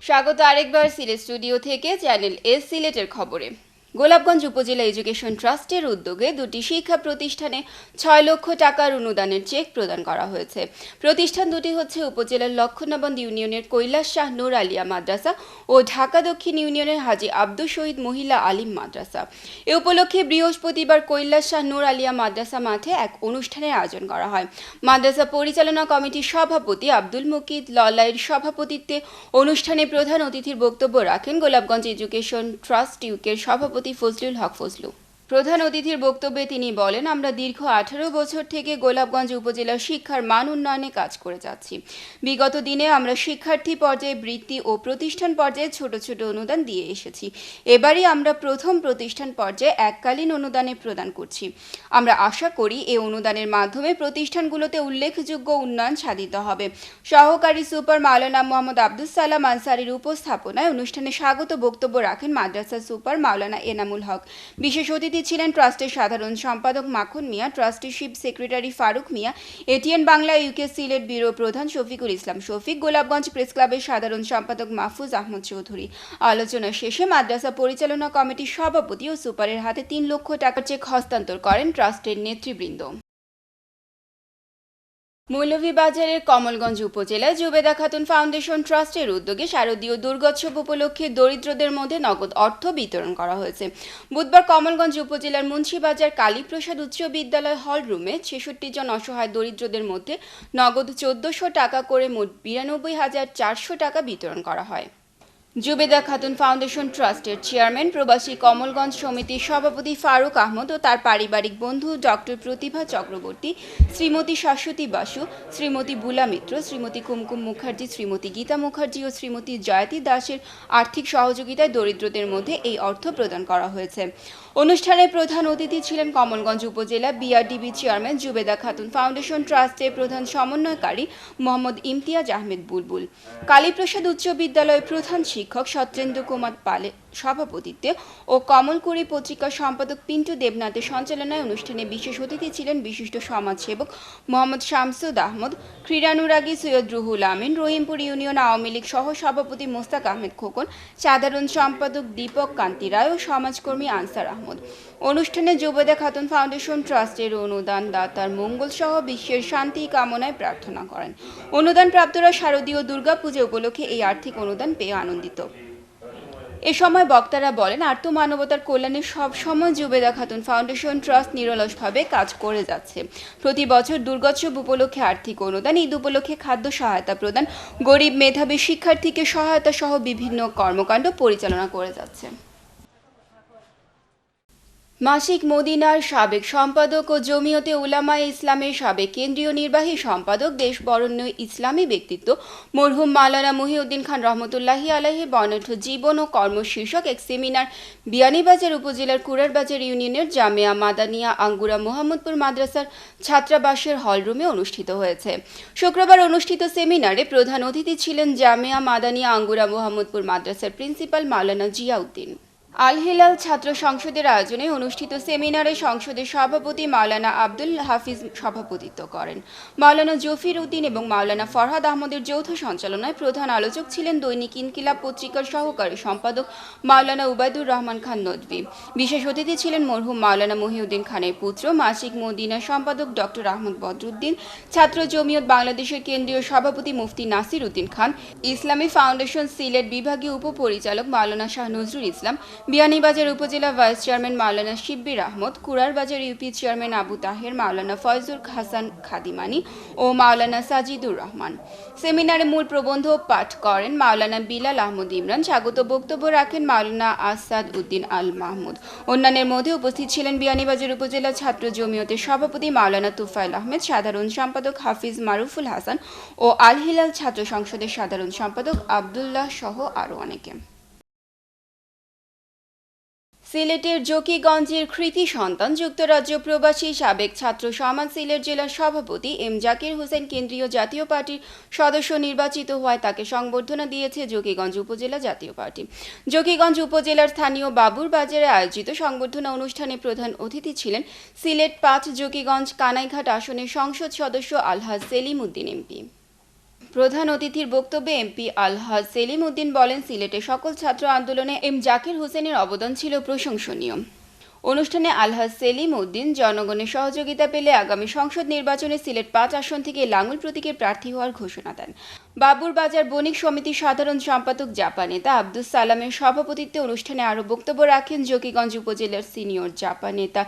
স্বাগত আরেকবার সিলেট স্টুডিও থেকে চ্যানেল এস সিলেটের খবরে। গোলাপগঞ্জ উপজেলা এডুকেশন ট্রাস্টের উদ্যোগে দুটি শিক্ষা প্রতিষ্ঠানে ৬ লক্ষ টাকার অনুদানের চেক প্রদান করা হয়েছে। প্রতিষ্ঠান দুটি হচ্ছে উপজেলার লক্ষ্মণাবন্দ ইউনিয়নের কৈলাস শাহ নূর আলিয়া মাদ্রাসা ও ঢাকা দক্ষিণ ইউনিয়নের হাজী আব্দুল শহীদ মহিলা আলিম মাদ্রাসা। এ উপলক্ষে বৃহস্পতিবার কৈলাস শাহ নূর আলিয়া মাদ্রাসা মাঠে এক অনুষ্ঠানের আয়োজন করা হয়। মাদ্রাসা পরিচালনা কমিটির সভাপতি আব্দুল মুকিদ ললাইয়ের সভাপতিত্বে অনুষ্ঠানে প্রধান অতিথির বক্তব্য রাখেন গোলাপগঞ্জ এডুকেশন ট্রাস্ট ইউকের সভাপতি ফজলুল হক ফজলু। প্রধান অতিথির বক্তব্যে তিনি বলেন, আমরা দীর্ঘ 18 বছর থেকে গোলাপগঞ্জ উপজেলার শিক্ষার মান উন্নয়নে কাজ করে যাচ্ছি। বিগত দিনে আমরা শিক্ষার্থী পর্যায়ে বৃত্তি ও প্রতিষ্ঠান পর্যায়ে ছোট ছোট অনুদান দিয়ে এসেছি। এবারই আমরা প্রথম প্রতিষ্ঠান পর্যায়ে এককালীন অনুদানে প্রদান করছি। আমরা আশা করি এই অনুদানের মাধ্যমে প্রতিষ্ঠানগুলোতে উল্লেখযোগ্য উন্নয়ন সাধিত হবে। সহকারী সুপার মাওলানা মোহাম্মদ আব্দুল সালাম আনসারীর উপস্থাপনায় অনুষ্ঠানে স্বাগত বক্তব্য রাখেন মাদ্রাসা সুপার মাওলানা এনামুল হক। বিশেষ অতিথি ছিলেন ট্রাস্টের সাধারণ সম্পাদক Makhan Mia, trusteeship secretary Faruk Mia, ATN Bangla UK Sylhet bureau প্রধান শফিকুল ইসলাম শফিক, গোলাপগঞ্জ প্রেস ক্লাবের সাধারণ সম্পাদক মাহফুজ আহমদ চৌধুরী। আলোচনা শেষে মাদ্রাসা পরিচালনা কমিটির সভাপতি ও সুপারের হাতে ৩ লক্ষ টাকার চেক হস্তান্তর করেন ট্রাস্টের নেতৃবৃন্দ। মৌলভীবাজারের কমলগঞ্জ উপজেলায় জুবেদা খাতুন ফাউন্ডেশন ট্রাস্টের উদ্যোগে শারদীয় দুর্গোৎসব উপলক্ষে দরিদ্রদের মধ্যে নগদ অর্থ বিতরণ করা হয়েছে। বুধবার কমলগঞ্জ উপজেলার মুন্সিবাজার কালীপ্রসাদ উচ্চ বিদ্যালয় হল রুমে ৬৬ জন অসহায় দরিদ্রদের মধ্যে নগদ ১৪০০ টাকা করে মোট ৯২,৪০০ টাকা বিতরণ করা হয়। জুবেদা খাতুন ফাউন্ডেশন ট্রাস্টের চেয়ারম্যান প্রবাসী কমলগঞ্জ সমিতির সভাপতি ফারুক আহমদ ও তার পারিবারিক বন্ধু ডক্টর প্রতিভা চক্রবর্তী, শ্রীমতী শাশ্বতী বাসু, শ্রীমতী বুলা মিত্র, শ্রীমতী কুমকুম মুখার্জি, শ্রীমতী গীতা মুখার্জি ও শ্রীমতী জয়তী দাসের আর্থিক সহযোগিতায় দরিদ্রদের মধ্যে এই অর্থ প্রদান করা হয়েছে। অনুষ্ঠানে প্রধান অতিথি ছিলেন কমলগঞ্জ উপজেলা BRDB chairman Zubeda Khatun foundation ট্রাস্টের প্রধান সমন্বয়কারী মোহাম্মদ ইমতিয়াজ আহমেদ বুলবুল। কালীপ্রসাদ উচ্চ বিদ্যালয়ের প্রধান শিক্ষক সত্যেন্দ্র কুমার পালে সভাপতিত্বে ও কমলকুড়ি পত্রিকার সম্পাদক পিন্টু দেবনাথের সঞ্চালনায় অনুষ্ঠানে বিশেষ অতিথি ছিলেন বিশিষ্ট সমাজসেবক মোহাম্মদ শামসুদ আহমদ, ক্রীড়ানুরাগী সৈয়দ রুহুল আমিন, রহিমপুর ইউনিয়ন আওয়ামী লীগ সহ সভাপতি মোস্তাক আহমেদ খোকন, সাধারণ সম্পাদক দীপক কান্তি রায় ও সমাজকর্মী আনসার আহমদ। অনুষ্ঠানে জুবেদা খাতুন ফাউন্ডেশন ট্রাস্টের অনুদান দাতার মঙ্গল সহ বিশ্বের শান্তি কামনায় প্রার্থনা করেন। অনুদান প্রাপ্তরা শারদীয় দুর্গাপূজা উপলক্ষে এই আর্থিক অনুদান পেয়ে আনন্দিত। এ সময় বক্তারা বলেন, আর্তমানবতার কল্যাণে সবসময় জুবেদা খাতুন ফাউন্ডেশন ট্রাস্ট নিরলসভাবে কাজ করে যাচ্ছে। প্রতি বছর দুর্গোৎসব উপলক্ষে আর্থিক অনুদান, ঈদ উপলক্ষে খাদ্য সহায়তা প্রদান, গরিব মেধাবী শিক্ষার্থীকে সহায়তা সহ বিভিন্ন কর্মকাণ্ড পরিচালনা করে যাচ্ছে। মাসিক মদিনার সাবেক সম্পাদক ও জমিয়তে উলামায়ে ইসলামের সাবেক কেন্দ্রীয় নির্বাহী সম্পাদক, দেশ বরেণ্য ইসলামী ব্যক্তিত্ব মরহুম মাওলানা মহিউদ্দিন খান রহমতুল্লাহি আলাইহি বর্ণাঢ্য জীবন ও কর্ম শীর্ষক এক সেমিনার বিয়ানীবাজার উপজেলার কুরারবাজার ইউনিয়নের জামেয়া মাদানিয়া আঙ্গুরা মোহাম্মদপুর মাদ্রাসার ছাত্রাবাসের হলরুমে অনুষ্ঠিত হয়েছে। শুক্রবার অনুষ্ঠিত সেমিনারে প্রধান অতিথি ছিলেন জামেয়া মাদানিয়া আঙ্গুরা মোহাম্মদপুর মাদ্রাসার প্রিন্সিপাল মাওলানা জিয়াউদ্দিন। আল হিলাল ছাত্র সংসদের আয়োজনে অনুষ্ঠিত সেমিনারে সংসদের সভাপতি মাওলানা আব্দুল হাফিজ সভাপতিত্ব করেন। মাওলানা জফির উদ্দিন এবং মাওলানা ফরহাদ আহমদের যৌথ সঞ্চালনায় প্রধান আলোচক ছিলেন দৈনিক ইনকিলাব পত্রিকার সহকারী সম্পাদক মাওলানা উবাইদুর রহমান খান নদভী। বিশেষ অতিথি ছিলেন মরহুম মাওলানা মহিউদ্দিন খানের পুত্র মাসিক মদিনা সম্পাদক ডক্টর আহমদ বদরুদ্দিন, ছাত্র জমিয়ত বাংলাদেশের কেন্দ্রীয় সভাপতি মুফতি নাসির উদ্দিন খান, ইসলামী ফাউন্ডেশন সিলেট বিভাগীয় উপপরিচালক মাওলানা শাহ নজরুল ইসলাম, বিয়ানীবাজার উপজেলা ভাইস চেয়ারম্যান মাওলানা শিব্বির আহমদ, কুরারবাজার ইউপি চেয়ারম্যান আবু তাহের, মাওলানা ফয়জুল হাসান খাদিমানি ও মাওলানা সাজিদুর রহমান। সেমিনারে মূল প্রবন্ধ পাঠ করেন মাওলানা বিলাল আহমদ ইমরান। স্বাগত বক্তব্য রাখেন মাওলানা আসাদ উদ্দিন আল মাহমুদ। অন্যান্যের মধ্যে উপস্থিত ছিলেন বিয়ানীবাজার উপজেলা ছাত্র জমিয়তের সভাপতি মাওলানা তুফাইল আহমেদ, সাধারণ সম্পাদক হাফিজ মারুফুল হাসান ও আল হিলাল ছাত্র সংসদের সাধারণ সম্পাদক আবদুল্লাহ সহ আরও অনেকে। সিলেটের জকিগঞ্জের কৃতি সন্তান যুক্তরাজ্য প্রবাসী সাবেক ছাত্র সমাজ সিলেট জেলার সভাপতি এম জাকির হোসেন কেন্দ্রীয় জাতীয় পার্টির সদস্য নির্বাচিত হওয়ায় তাকে সংবর্ধনা দিয়েছে জকিগঞ্জ উপজেলা জাতীয় পার্টি। জকিগঞ্জ উপজেলার স্থানীয় বাবুর বাজারে আয়োজিত সংবর্ধনা অনুষ্ঠানে প্রধান অতিথি ছিলেন সিলেট ৫ জকিগঞ্জ কানাইঘাট আসনের সংসদ সদস্য আলহাজ সেলিম উদ্দিন এমপি। প্রধান অতিথির বক্তব্যে এমপি আলহাজ সেলিম উদ্দিন বলেন, সিলেটে সকল ছাত্র আন্দোলনে এম জাকির হোসেনের অবদান ছিল প্রশংসনীয়। অনুষ্ঠানে আলহাজ সেলিম উদ্দিন জনগণের সহযোগিতা পেলে আগামী সংসদ নির্বাচনে সিলেট ৫ আসন থেকে লাঙ্গল প্রতীকের প্রার্থী হওয়ার ঘোষণা দেন। বাবুর বাজার বণিক সমিতির সাধারণ সম্পাদক জাপা নেতা আব্দুস সালামের সভাপতিত্বে অনুষ্ঠানে আরও বক্তব্য রাখেন জকিগঞ্জ উপজেলার সিনিয়র জাপা নেতা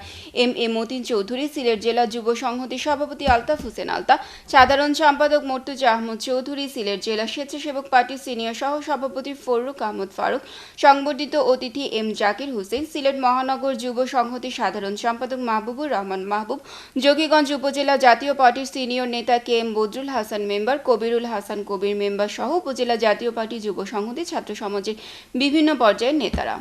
এম মতিন চৌধুরী, সিলেট জেলা যুব সংহতির সভাপতি আলতাফ হোসেন আলতা, সাধারণ সম্পাদক মর্তুজা আহমদ চৌধুরী, সিলেট জেলা স্বেচ্ছাসেবক পার্টির সিনিয়র সহ সভাপতি ফররুক আহমদ ফারুক, সংবর্ধিত অতিথি এম জাকির হোসেন, সিলেট মহানগর যুব সংহতির সাধারণ সম্পাদক মাহবুবুর রহমান মাহবুব, জকিগঞ্জ উপজেলা জাতীয় পার্টির সিনিয়র নেতা K M Badrul Hasan member, Kabirul Hasan Kabir member সহ উপজেলা জাতীয় পার্টি যুব সংহতি ছাত্র সমাজের বিভিন্ন পর্যায়ের নেতারা।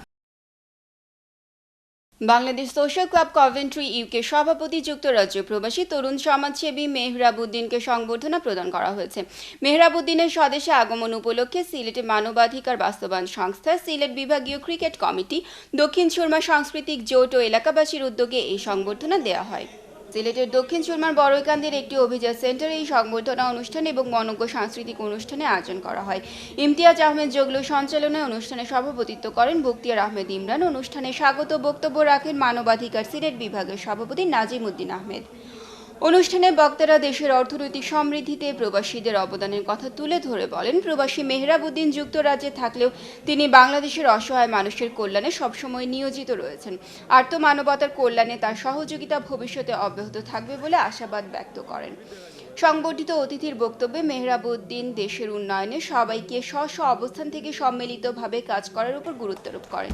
Bangladesh social club Coventry UK সভাপতি যুক্তরাজ্য প্রবাসী তরুণ সমাজসেবী মেহরাব উদ্দিনকে সংবর্ধনা প্রদান করা হয়েছে। মেহরাব উদ্দিনের স্বদেশে আগমন উপলক্ষে সিলেটে মানবাধিকার বাস্তবায়ন সংস্থা, সিলেট বিভাগীয় ক্রিকেট কমিটি, দক্ষিণ সুরমা সাংস্কৃতিক জোট ও এলাকাবাসীর উদ্যোগে এই সংবর্ধনা দেওয়া হয়। সিলেটের দক্ষিণ সুরমার বড়ইকান্দির একটি অভিজাত সেন্টারে এই সংবর্ধনা অনুষ্ঠান এবং মনোজ্ঞ সাংস্কৃতিক অনুষ্ঠানে আয়োজন করা হয়। ইমতিয়াজ আহমেদ জগলু সঞ্চালনায় অনুষ্ঠানে সভাপতিত্ব করেন বখতিয়ার আহমেদ ইমরান। অনুষ্ঠানে স্বাগত বক্তব্য রাখেন মানবাধিকার সিলেট বিভাগের সভাপতি নাজিম উদ্দিন আহমেদ। অনুষ্ঠানে বক্তারা দেশের অর্থনৈতিক সমৃদ্ধিতে প্রবাসীদের অবদানের কথা তুলে ধরে বলেন, প্রবাসী মেহরাব উদ্দিন যুক্তরাজ্যে থাকলেও তিনি বাংলাদেশের অসহায় মানুষের কল্যাণে সবসময় নিয়োজিত রয়েছেন। আর্তমানবতার কল্যাণে তার সহযোগিতা ভবিষ্যতে অব্যাহত থাকবে বলে আশাবাদ ব্যক্ত করেন। সংবর্ধিত অতিথির বক্তব্যে মেহরাব উদ্দিন দেশের উন্নয়নে সবাইকে স্ব অবস্থান থেকে সম্মিলিতভাবে কাজ করার উপর গুরুত্বারোপ করেন।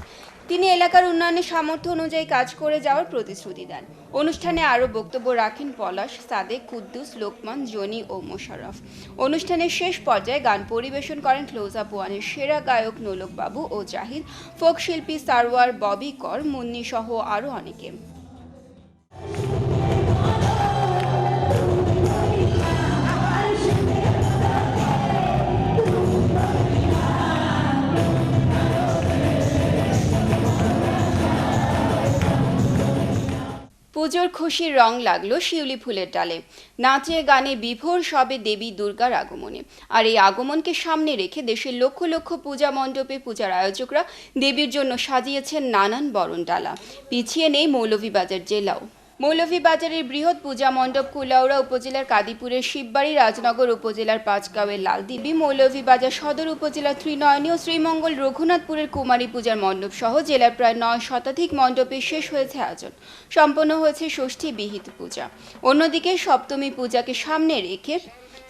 তিনি এলাকার উন্নয়নের সামর্থ্য অনুযায়ী কাজ করে যাওয়ার প্রতিশ্রুতি দেন। অনুষ্ঠানে আরও বক্তব্য রাখেন পলাশ, সাদেক, কুদ্দুস, লোকমান, জনি ও মোশাররফ। অনুষ্ঠানের শেষ পর্যায়ে গান পরিবেশন করেন ক্লোজ আপ ওয়ানের সেরা গায়ক নোলক বাবু ও জাহিদ, ফোক শিল্পী সারওয়ার, ববি কর, মুন্নি সহ আরও অনেকে। পুজোর খুশির রং লাগলো শিউলি ফুলের ডালে। নাচে গানে বিভোর সবে দেবী দুর্গার আগমনে। আর এই আগমনকে সামনে রেখে দেশের লক্ষ লক্ষ পূজা মণ্ডপে পূজার আয়োজকরা দেবীর জন্য সাজিয়েছেন নানান বরণডালা। পিছিয়ে নেই মৌলভীবাজার জেলাও। মৌলভীবাজারের বৃহৎ পূজা মণ্ডপ কুলাউড়া উপজেলার কাদিপুরের শিববাড়ি, রাজনগর উপজেলার পাঁচগাঁওয়ের লালদিবি, মৌলভীবাজার সদর উপজেলার ত্রিনয়নী ও শ্রীমঙ্গল রঘুনাথপুরের কুমারী পূজার মণ্ডপ সহ জেলার প্রায় 9 শতাধিক মণ্ডপে শেষ হয়েছে আয়োজন। সম্পন্ন হয়েছে ষষ্ঠী বিহিত পূজা। অন্যদিকে সপ্তমী পূজাকে সামনে রেখে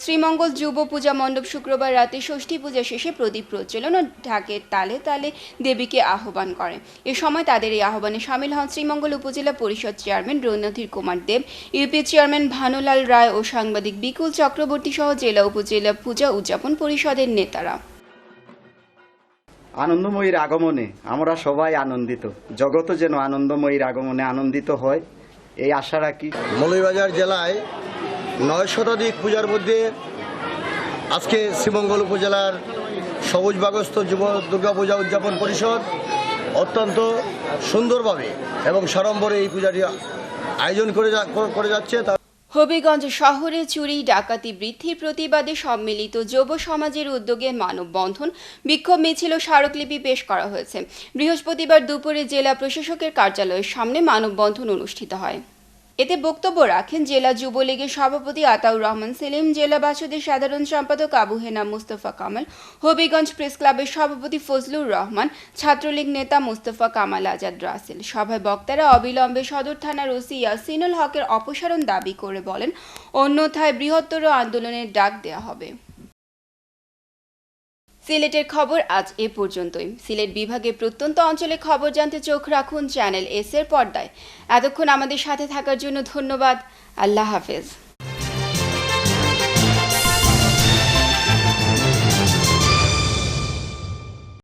শ্রীমঙ্গল যুব পূজা মণ্ডপ শুক্রবার রাতে ষষ্ঠী পূজা শেষে প্রদীপ প্রজ্বলন ও ঢাকের তালে তালে দেবীকে আহ্বান করে। এ সময় তাদের এই আহ্বানে সামিল হন শ্রীমঙ্গল উপজেলা পরিষদ chairman Randhir Kumar Deb, UP chairman Bhanulal রায় ও সাংবাদিক বিকুল চক্রবর্তী সহ জেলা উপজেলা পূজা উদযাপন পরিষদের নেতারা। আনন্দময়ীর আগমনে আমরা সবাই আনন্দিত। জগৎ যেন আনন্দময়ীর আগমনে আনন্দিত হয় এই আশা রাখি। মৌলভীবাজার জেলায় 9 শতাধিক পূজার মধ্যে আজকে শ্রীমঙ্গল উপজেলার সবুজ বাগস্থ যুব দুর্গা পূজা উদযাপন পরিষদ অত্যন্ত সুন্দরভাবে এবং সাড়ম্বরে এই পূজাটি আয়োজন করে যাচ্ছে। হবিগঞ্জ শহরে চুরি ডাকাতি বৃদ্ধির প্রতিবাদে সম্মিলিত যুব সমাজের উদ্যোগে মানববন্ধন, বিক্ষোভ মিছিল ও স্মারকলিপি পেশ করা হয়েছে। বৃহস্পতিবার দুপুরে জেলা প্রশাসকের কার্যালয়ের সামনে মানববন্ধন অনুষ্ঠিত হয়। এতে বক্তব্য রাখেন জেলা যুবলীগের সভাপতি আতাউর রহমান সেলিম, জেলা বাসদের সাধারণ সম্পাদক আবু হেনা মুস্তফা কামাল, হবিগঞ্জ প্রেস ক্লাবের সভাপতি ফজলুর রহমান, ছাত্রলীগ নেতা মুস্তফা কামাল আজাদ রাসেল। সভায় বক্তারা অবিলম্বে সদর থানার ওসি ইয়াসিনুল হকের অপসারণ দাবি করে বলেন, অন্যথায় বৃহত্তর আন্দোলনের ডাক দেওয়া হবে। সিলেটের খবর আজ এ পর্যন্তই। সিলেট বিভাগের প্রত্যন্ত অঞ্চলে খবর জানতে চোখ রাখুন চ্যানেল এস এর পর্দায়। এতক্ষণ আমাদের সাথে থাকার জন্য ধন্যবাদ। আল্লাহ হাফেজ।